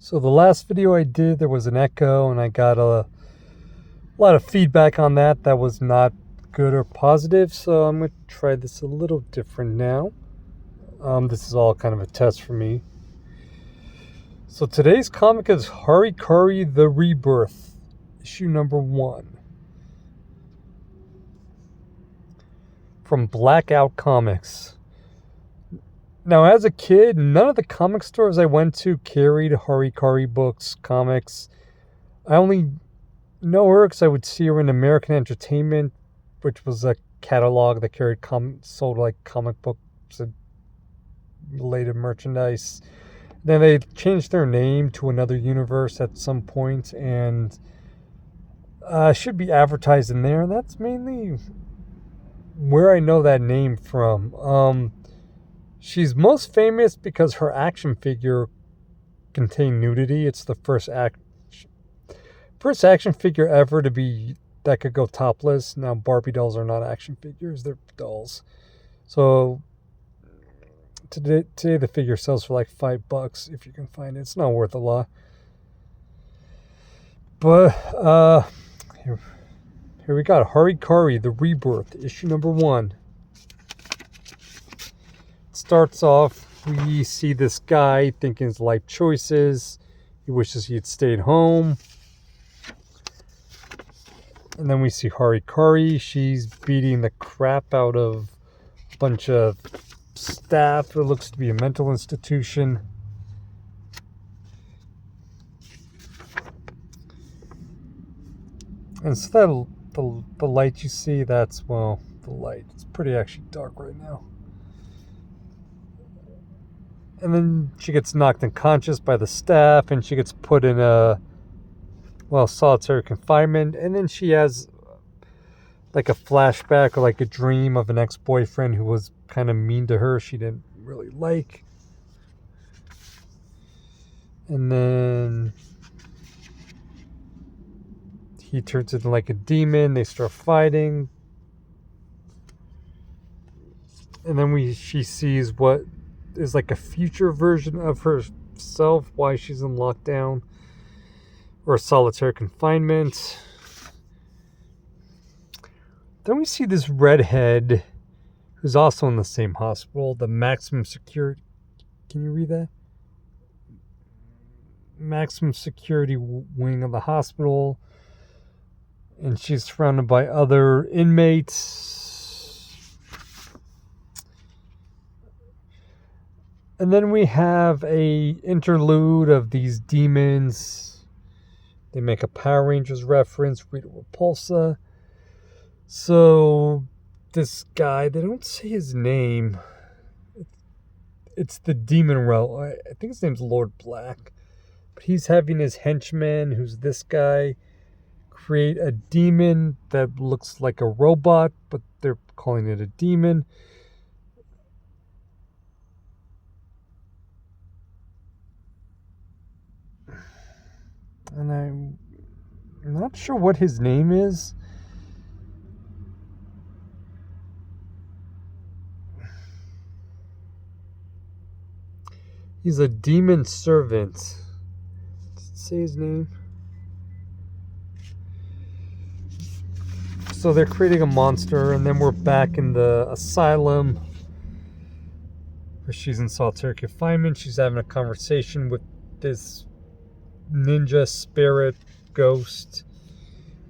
So the last video I did, there was an echo, and I got a lot of feedback on that. That was not good or positive, so I'm going to try this a little different now. This is all kind of a test for me. So today's comic is Kari, the Rebirth, issue number 1. From Blackout Comics. Now, as a kid, none of the comic stores I went to carried Kari books, comics. I only know her because I would see her in American Entertainment, which was a catalog that carried sold like comic books and related merchandise. Then they changed their name to Another Universe at some point, and should be advertised in there. And that's mainly where I know that name from. She's most famous because her action figure contained nudity. It's the first action figure ever that could go topless. Now, Barbie dolls are not action figures; they're dolls. So today the figure sells for like $5 if you can find it. It's not worth a lot. But here we got Kari, the Rebirth, issue number 1. Starts off, we see this guy thinking his life choices. He wishes he had stayed home. And then we see Kari. She's beating the crap out of a bunch of staff. It looks to be a mental institution. And so the light you see, that's, well, the light. It's pretty actually dark right now. And then she gets knocked unconscious by the staff, and she gets put in solitary confinement. And then she has like a flashback or like a dream of an ex-boyfriend who was kind of mean to her. She didn't really like. And then he turns into like a demon. They start fighting. And then she sees what is like a future version of herself, why she's in lockdown or solitary confinement. Then we see this redhead who's also in the same hospital, the maximum security. Can you read that? Maximum security wing of the hospital. And she's surrounded by other inmates. And then we have a interlude of these demons. They make a Power Rangers reference, Rita Repulsa. So this guy, they don't say his name. It's the demon realm. I think his name's Lord Black. But he's having his henchman, who's this guy, create a demon that looks like a robot, but they're calling it a demon. And I'm not sure what his name is. He's a demon servant. Does it say his name? So they're creating a monster, and then we're back in the asylum where she's in solitary confinement. She's having a conversation with this ninja spirit ghost,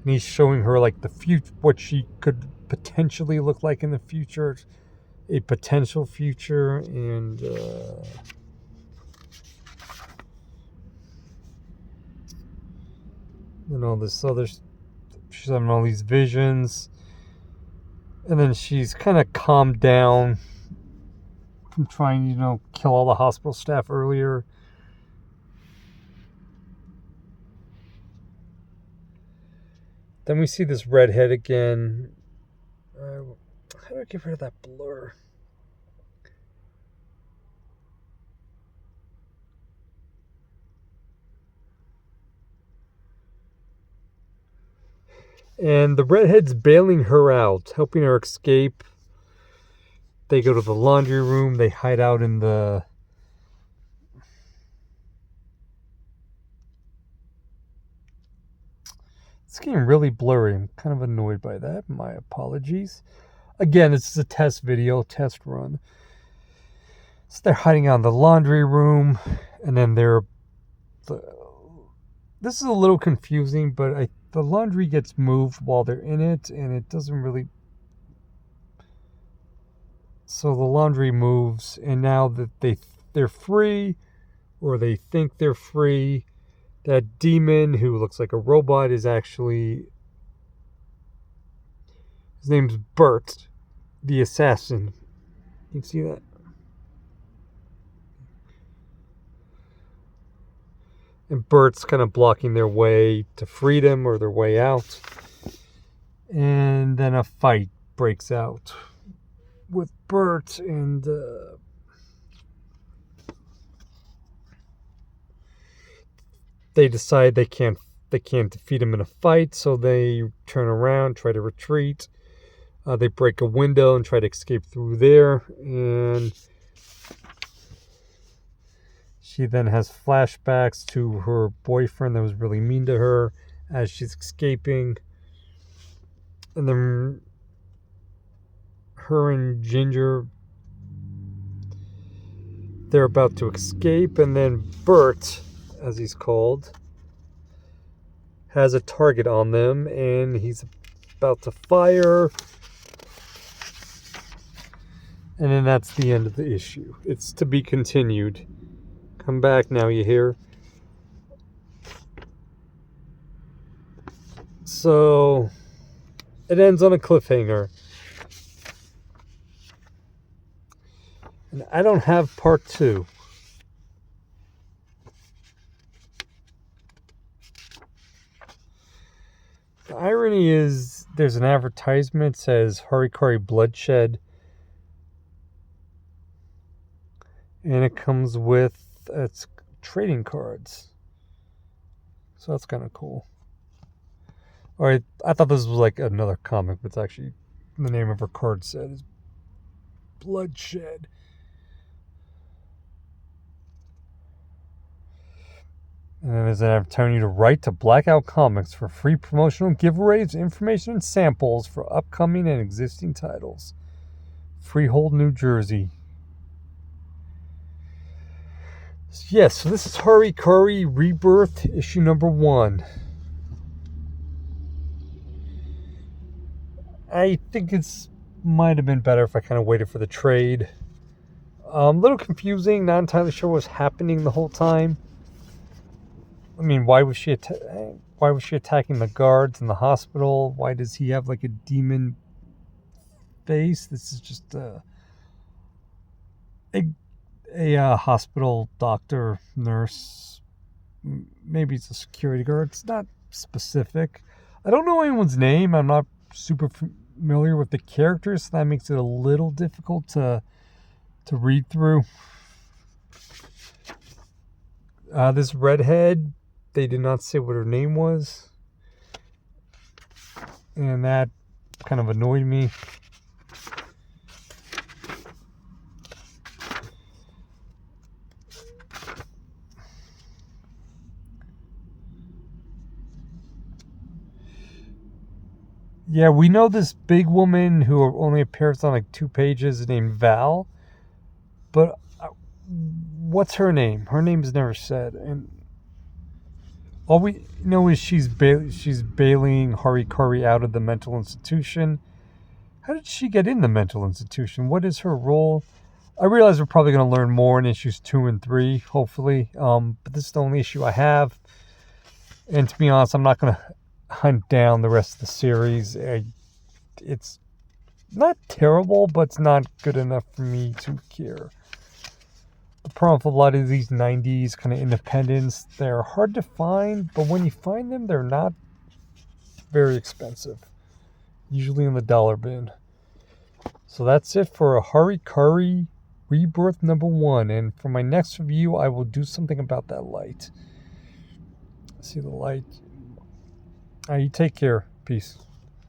and he's showing her like the future, what she could potentially look like in the future, a potential future. And all this other, she's having all these visions, and then she's kind of calmed down from trying kill all the hospital staff earlier. Then we see this redhead again. How do I get rid of that blur? And the redhead's bailing her out, helping her escape. They go to the laundry room. They hide out in the It's getting really blurry. I'm kind of annoyed by that. My apologies. Again, this is a test video, test run. So they're hiding out in the laundry room, and then this is a little confusing, but the laundry gets moved while they're in it, and it doesn't really. So the laundry moves, and now that they're free, or they think they're free, that demon who looks like a robot is actually, his name's Bert, the assassin. You see that? And Bert's kind of blocking their way to freedom or their way out. And then a fight breaks out with Bert and they decide they can't defeat him in a fight, so they turn around, try to retreat. They break a window and try to escape through there, and she then has flashbacks to her boyfriend that was really mean to her as she's escaping. And then her and Ginger, they're about to escape, and then Bert, as he's called, has a target on them, and he's about to fire. And then that's the end of the issue. It's to be continued. Come back now, you hear? So it ends on a cliffhanger. And I don't have part 2. The irony is there's an advertisement that says Kari Bloodshed. And it comes with its trading cards. So that's kind of cool. Alright, I thought this was like another comic, but it's actually the name of her card set is Bloodshed. And then there's an opportunity to write to Blackout Comics for free promotional giveaways, information, and samples for upcoming and existing titles. Freehold, New Jersey. Yes, so this is Kari Rebirth, issue number 1. I think it's might have been better if I kind of waited for the trade. A little confusing, not entirely sure what was happening the whole time. I mean, why was she attacking the guards in the hospital? Why does he have like a demon face? This is just a hospital doctor, nurse. Maybe it's a security guard. It's not specific. I don't know anyone's name. I'm not super familiar with the characters, so that makes it a little difficult to read through. This redhead, they did not say what her name was, and that kind of annoyed me. Yeah, we know this big woman who only appears on like 2 pages named Val, but what's her name? Her name is never said, and all we know is she's bailing Kari out of the mental institution. How did she get in the mental institution? What is her role? I realize we're probably going to learn more in issues 2 and 3, hopefully. But this is the only issue I have, and to be honest, I'm not going to hunt down the rest of the series. It's not terrible, but it's not good enough for me to care. The problem with a lot of these 90s kind of independents, they're hard to find, but when you find them, they're not very expensive. Usually in the dollar bin. So that's it for a Kari Rebirth number 1. And for my next review, I will do something about that light. See the light. You take care. Peace.